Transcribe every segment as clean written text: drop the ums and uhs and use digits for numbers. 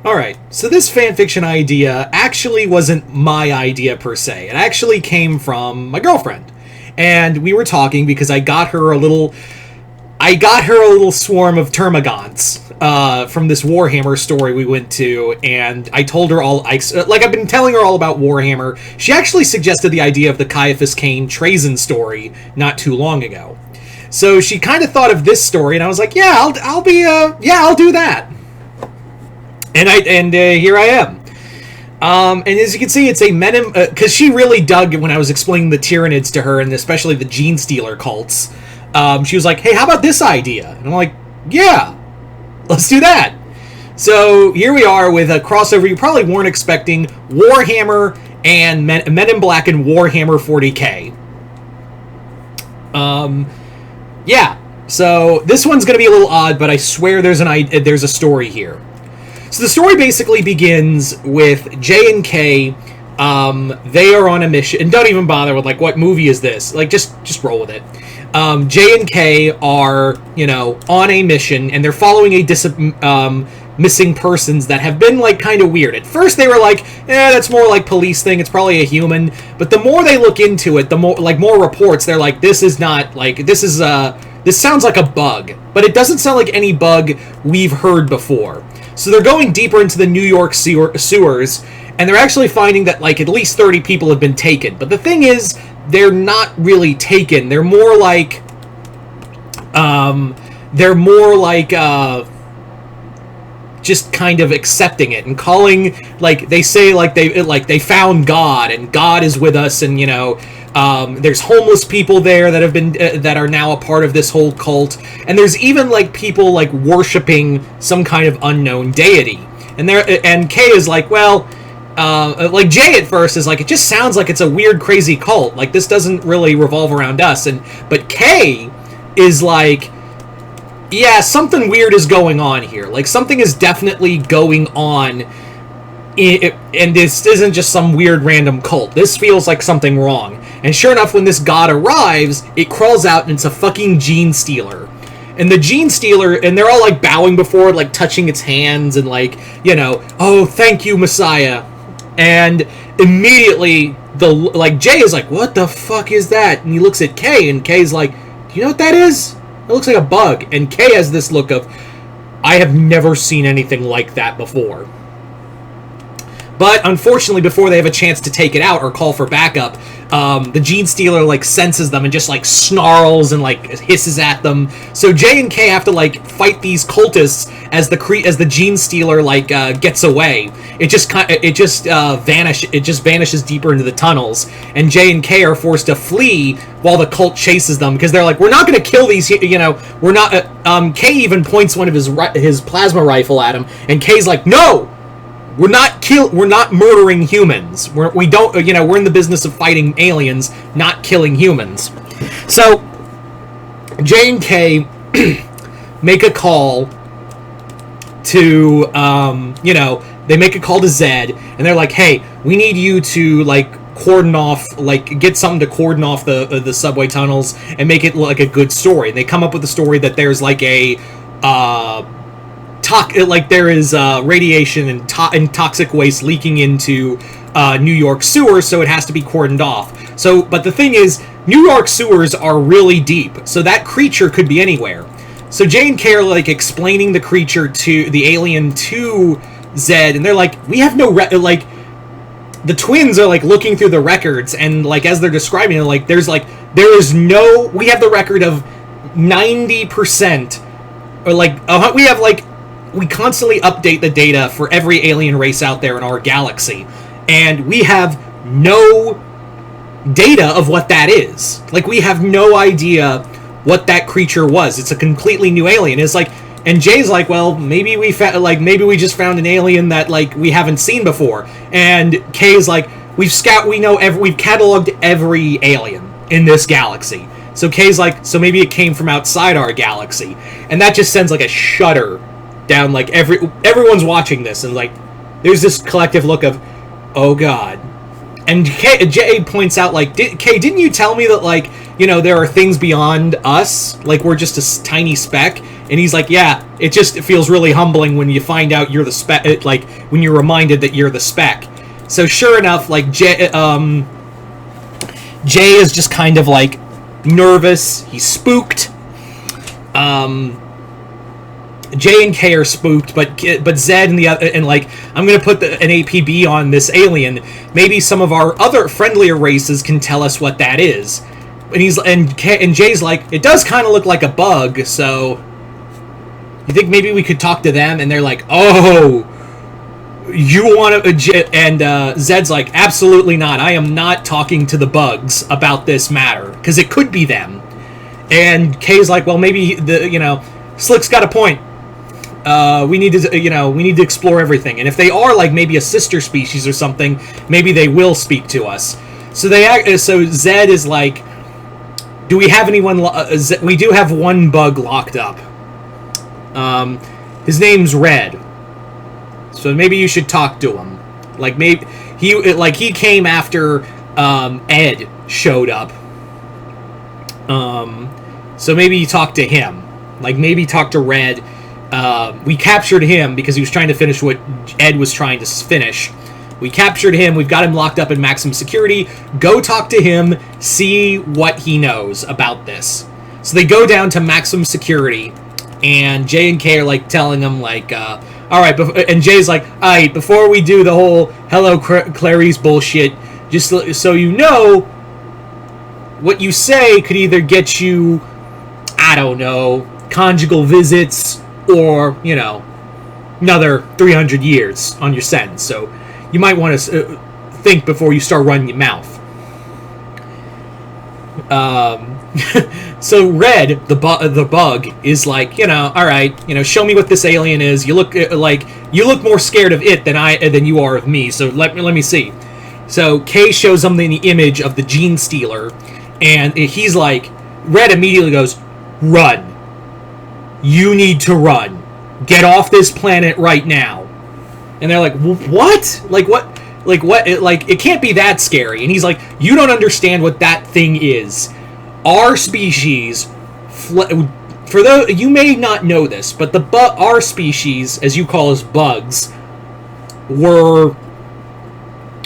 Alright, so this fanfiction idea actually wasn't my idea per se. It actually came from my girlfriend. And we were talking because I got her a little swarm of termagants from this Warhammer story we went to, and I told her I've been telling her all about Warhammer. She actually suggested the idea of the Caiaphas Cain Trazen story not too long ago. So she kind of thought of this story, and I was like, yeah, I'll do that. And here I am. And as you can see, it's a because she really dug when I was explaining the Tyranids to her, and especially the Gene Stealer cults. She was like, hey, how about this idea? And I'm like, yeah, let's do that. So here we are with a crossover you probably weren't expecting: Warhammer and Men in Black and Warhammer 40k. Yeah, so this one's going to be a little odd, but I swear there's a story here. So the story basically begins with J and K. They are on a mission, and don't even bother with like, what movie is this? Like, just roll with it. J and K are, on a mission, and they're following a missing persons that have been like kind of weird. At first they were like, that's more like police thing, it's probably a human. But the more they look into it, the more reports, they're like, this is not like, this sounds like a bug, but it doesn't sound like any bug we've heard before. So they're going deeper into the New York sewers, and they're actually finding that like at least 30 people have been taken. But the thing is, they're not really taken. They're more like just kind of accepting it and calling, like, they say like they found God, and God is with us, and there's homeless people there that have been that are now a part of this whole cult, and there's even like people like worshiping some kind of unknown deity. And Kay is like, well, like Jay at first is like, it just sounds like it's a weird, crazy cult. Like, this doesn't really revolve around us. But Kay is like, yeah, something weird is going on here. Like, something is definitely going on. And this isn't just some weird random cult. This feels like something wrong. And sure enough, when this god arrives, it crawls out and it's a fucking Gene Stealer. And the Gene Stealer, and they're all like bowing before it, like touching its hands and like, oh, thank you, Messiah. And immediately, Jay is like, what the fuck is that? And he looks at Kay, and Kay's like, do you know what that is? It looks like a bug. And Kay has this look of, I have never seen anything like that before. But unfortunately, before they have a chance to take it out or call for backup, the Gene Stealer like senses them and just like snarls and like hisses at them. So J and K have to like fight these cultists as the Gene Stealer like gets away. It just vanishes deeper into the tunnels, and J and K are forced to flee while the cult chases them, because they're like, we're not going to kill these. We're not. K even points one of his plasma rifle at him, and K's like, no. We're not murdering humans. We're in the business of fighting aliens, not killing humans. So J and K make a call to they make a call to Zed, and they're like, hey, we need you to like cordon off, like get something to cordon off the subway tunnels and make it like a good story. And they come up with a story that there's like a there is radiation and toxic waste leaking into New York sewers, so it has to be cordoned off. So, but the thing is, New York sewers are really deep, so that creature could be anywhere. So J and K are like explaining the creature to the alien to Zed, and they're like, we have no the twins are like looking through the records, and like as they're describing it, like we have the record of 90%, or we constantly update the data for every alien race out there in our galaxy, and we have no data of what that is. Like, we have no idea what that creature was. It's a completely new alien. It's like, and Jay's like, well, maybe we just found an alien that like we haven't seen before. And Kay's like, we've cataloged every alien in this galaxy. So Kay's like, so maybe it came from outside our galaxy, and that just sends like a shudder down, like everyone's watching this, and like there's this collective look of, oh god. And Jay points out, like, Kay, didn't you tell me that like there are things beyond us, like we're just a tiny speck. And he's like, yeah, it feels really humbling when you find out you're the speck, like when you're reminded that you're the speck. So sure enough, like Jay is just kind of like nervous. He's spooked. J and K are spooked, but Zed and the other, and like, I'm gonna put an APB on this alien. Maybe some of our other friendlier races can tell us what that is. And Jay's like, it does kind of look like a bug. So you think maybe we could talk to them? And they're like, oh, you want to? And Zed's like, absolutely not. I am not talking to the bugs about this matter because it could be them. And Kay's like, well, maybe Slick's got a point. We need to explore everything, and if they are like maybe a sister species or something, maybe they will speak to us. So Zed is like, do we have anyone? We do have one bug locked up. His name's Red. So maybe you should talk to him. Like maybe he came after Ed showed up. So maybe you talk to him. Like maybe talk to Red. We captured him because he was trying to finish what Ed was trying to finish. We captured him. We've got him locked up in maximum security. Go talk to him. See what he knows about this. So they go down to maximum security, and J and K are like telling him like, all right. And Jay's like, all right, before we do the whole hello Clarice bullshit, just so you know, what you say could either get you, I don't know, conjugal visits, or, another 300 years on your sentence. So you might want to think before you start running your mouth. So Red, the bug, is like, all right, show me what this alien is. You look more scared of it than you are of me. So let me see. So Kay shows him the image of the Gene Stealer, and he's like, Red immediately goes, run. You need to run. Get off this planet right now. And they're like, what? Like, what? Like, what? It can't be that scary. And he's like, you don't understand what that thing is. Our species, for those, you may not know this, but our species, as you call us bugs, were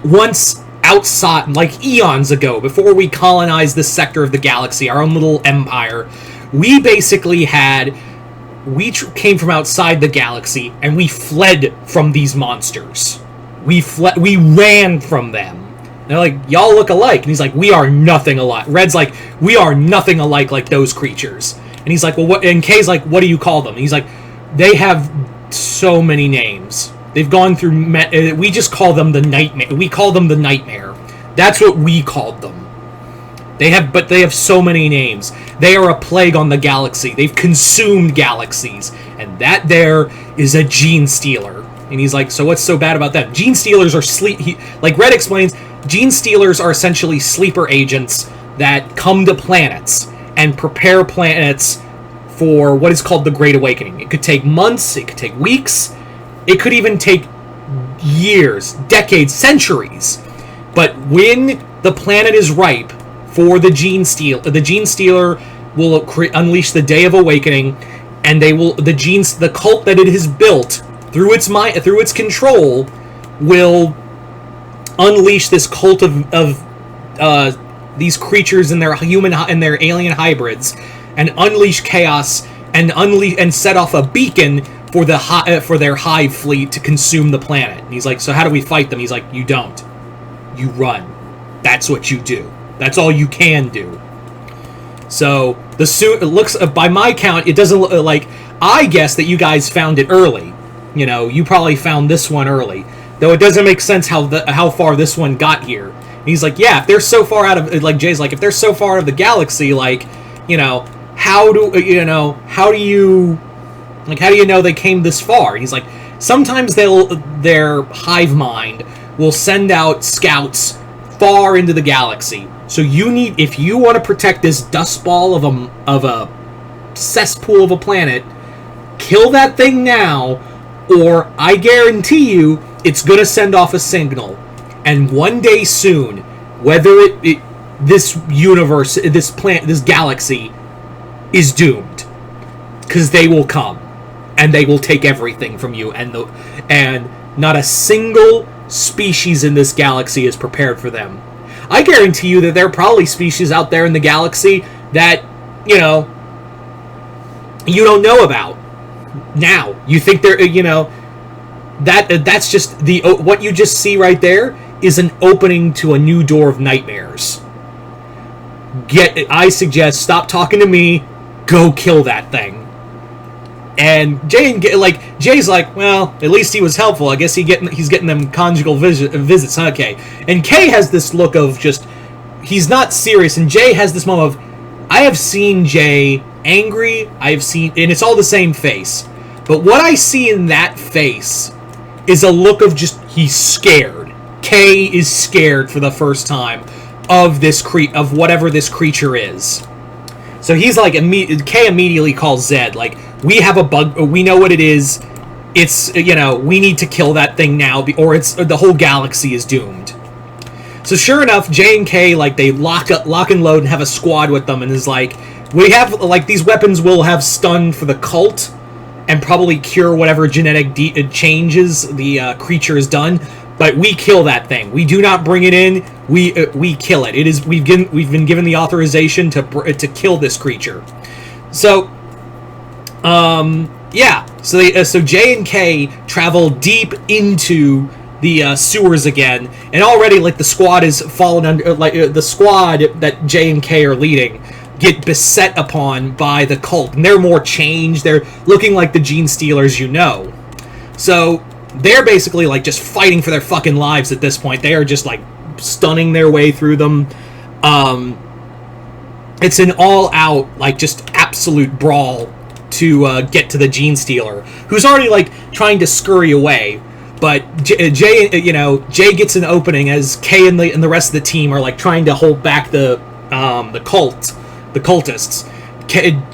once outside, like eons ago, before we colonized this sector of the galaxy, our own little empire. We basically came from outside the galaxy, and we fled from these monsters. We ran from them. And they're like, y'all look alike. And he's like, we are nothing alike. Red's like, we are nothing alike like those creatures. And he's like, well, what? And Kay's like, what do you call them? And he's like, they have so many names. They've gone through, we just call them the Nightmare. We call them the Nightmare. That's what we called them. They have so many names. They are a plague on the galaxy. They've consumed galaxies. And that there is a Gene Stealer. And he's like, so what's so bad about that? Gene Stealers are like Red explains, Gene Stealers are essentially sleeper agents that come to planets and prepare planets for what is called the Great Awakening. It could take months, it could take weeks, it could even take years, decades, centuries. But when the planet is ripe for the Gene Stealer will unleash the Day of Awakening, and the cult that it has built through its control will unleash this cult of these creatures and their alien hybrids, and unleash chaos and set off a beacon for their hive fleet to consume the planet. And he's like, so how do we fight them? He's like, you don't. You run. That's what you do. That's all you can do. So it looks, by my count, it doesn't look like, I guess that you guys found it early. You probably found this one early. Though it doesn't make sense how far this one got here. And he's like, yeah, if they're so far out of, like Jay's like, if they're so far out of the galaxy, like, how do you know they came this far? And he's like, sometimes their hive mind will send out scouts far into the galaxy. So if you want to protect this dust ball of a cesspool of a planet, kill that thing now, or I guarantee you it's gonna send off a signal. And one day soon, whether this universe, this planet, this galaxy is doomed, because they will come and they will take everything from you, and not a single species in this galaxy is prepared for them. I guarantee you that there are probably species out there in the galaxy that, you know, you don't know about now. You think they're, you know, that's just the, what you just see right there is an opening to a new door of nightmares. I suggest, stop talking to me, go kill that thing. And Jay's like, well, at least he was helpful. I guess he's getting them conjugal visits. Okay. And Kay has this look of just, he's not serious. And Jay has this moment of, I have seen Jay angry. And it's all the same face. But what I see in that face is a look of just, he's scared. Kay is scared for the first time of of whatever this creature is. So he's like, Kay immediately calls Zed, like, we have a bug, we know what it is, it's, you know, we need to kill that thing now, or the whole galaxy is doomed. So sure enough, Jay and Kay, like, they lock and load and have a squad with them, and is like, we have, like, these weapons will have stun for the cult, and probably cure whatever genetic changes the creature has done, but we kill that thing. We do not bring it in. We kill it. We've been given the authorization to kill this creature. So, yeah. So Jay and Kay travel deep into the sewers again, and already, like, the squad is fallen under. Like, the squad that Jay and Kay are leading get beset upon by the cult, and they're more changed. They're looking like the Gene Stealers, you know. So they're basically, like, just fighting for their fucking lives at this point. They are just, like, stunning their way through them. It's an all-out, like, just absolute brawl to get to the Gene Stealer, who's already, like, trying to scurry away. But Jay gets an opening as Kay and the rest of the team are, like, trying to hold back the cultists.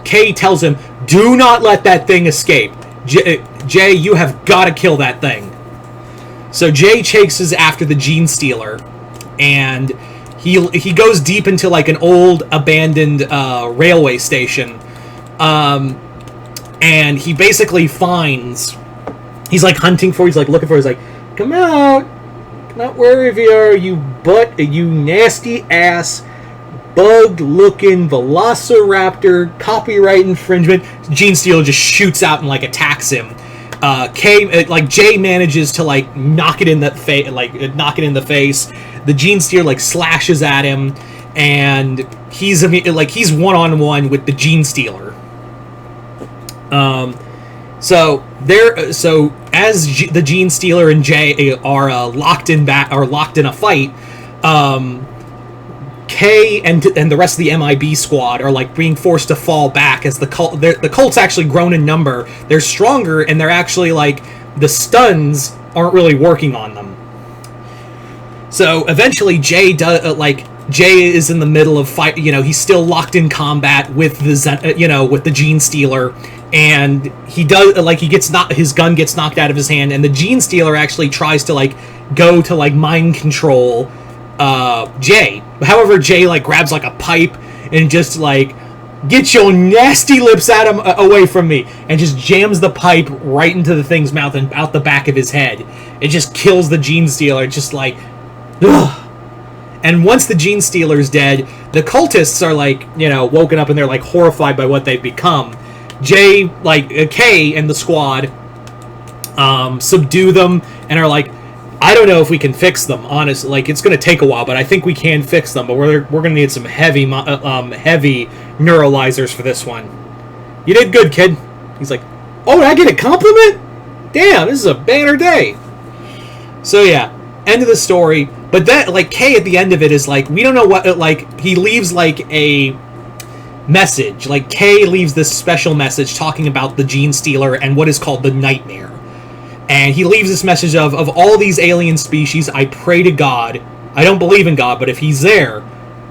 Kay tells him, do not let that thing escape. Jay, you have got to kill that thing. So Jay chases after the Gene Stealer, and he goes deep into, like, an old abandoned railway station, and he basically finds, he's, like, hunting for, he's, like, looking for, he's like, come out wherever you are, you nasty ass bug-looking velociraptor, copyright infringement. Gene Stealer just shoots out and, like, attacks him. Jay manages to, like, knock it in the face. The Gene Stealer, like, slashes at him, and he's one-on-one with the Gene Stealer. So as the Gene Stealer and Jay are locked in a fight, Kay and the rest of the MIB squad are, like, being forced to fall back as the cult's actually grown in number. They're stronger, and they're actually, like, the stuns aren't really working on them. So eventually Jay is in the middle of fight. You know, he's still locked in combat with the Gene Stealer, and his gun gets knocked out of his hand, and the Gene Stealer actually tries to, like, go to, like, mind control Jay. However, Jay, like, grabs, like, a pipe and just, like, get your nasty lips away from me, and just jams the pipe right into the thing's mouth and out the back of his head. It just kills the Gene Stealer, just like, ugh. And once the Gene Stealer's dead, the cultists are, like, you know, woken up, and they're, like, horrified by what they've become. Jay, like, Kay and the squad subdue them and are like, I don't know if we can fix them, honestly. Like, it's going to take a while, but I think we can fix them. But we're going to need some heavy neuralizers for this one. You did good, kid. He's like, oh, did I get a compliment? Damn, this is a banner day. So, yeah, end of the story. But then, like, Kay at the end of it is like, we don't know what, like, he leaves, like, a message. Like, Kay leaves this special message talking about the Gene Stealer and what is called the Nightmare. And he leaves this message of all these alien species, I pray to God. I don't believe in God, but if he's there,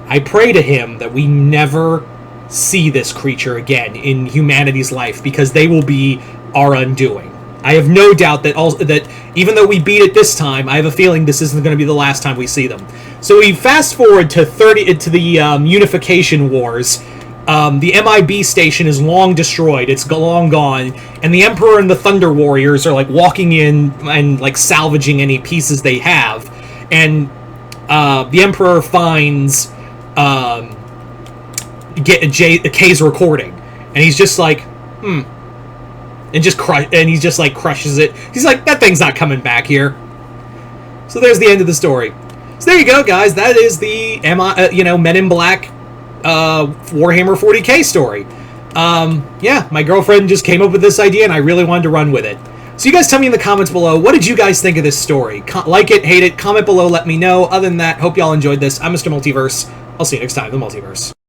I pray to him that we never see this creature again in humanity's life, because they will be our undoing. I have no doubt that even though we beat it this time, I have a feeling this isn't going to be the last time we see them. So we fast forward to the Unification Wars. The MIB station is long destroyed. It's long gone, and the Emperor and the Thunder Warriors are like walking in and like salvaging any pieces they have, and the Emperor finds Kay's recording, and he's just like, and he's just like crushes it. He's like, that thing's not coming back here. So there's the end of the story. So there you go, guys. That is the Men in Black Warhammer 40k story. Yeah, my girlfriend just came up with this idea, and I really wanted to run with it. So you guys tell me in the comments below, what did you guys think of this story? Like it, hate it, comment below, let me know. Other than that, hope y'all enjoyed this. I'm Mr. Multiverse. I'll see you next time in the Multiverse.